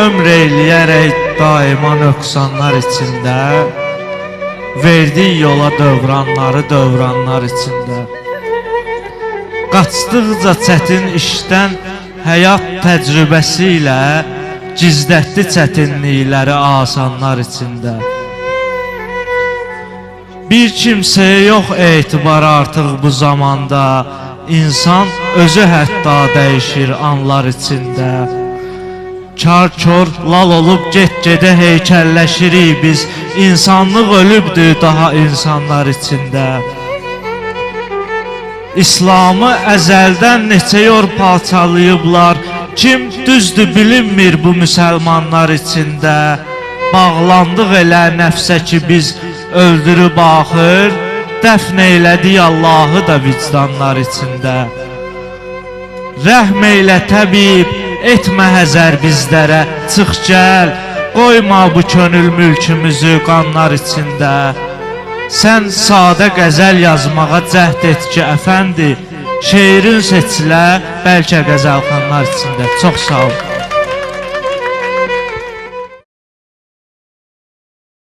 ömr eyləyərək daima nöqsanlar içində, verdiyi yola dövranlar içində. Qaçdıqca çətin işdən həyat təcrübəsi ilə gizlətdi çətinlikləri asanlar içində. Bir kimsəyə yox etibar artıq bu zamanda, İnsan özü hətta dəyişir anlar içində. Kar-kör lal olub get-gedə heykəlləşirik biz, İnsanlıq ölübdür daha insanlar içində. İslamı əzəldən neçə yor parçalayıblar, kim düzdür bilinmir bu müsəlmanlar içində. Bağlandıq elə nəfsə ki biz öldürüb axır, dəfn eylədik Allahı da vicdanlar içində. Rəhm eylə təbib, etmə həzər bizlərə, çıx gəl, qoyma bu könül mülkümüzü qanlar içində. Sən sadə qəzəl yazmağa cəhd et ki, əfəndi, şeirin seçilə, bəlkə qəzəlxanlar içində. Çox sağ ol.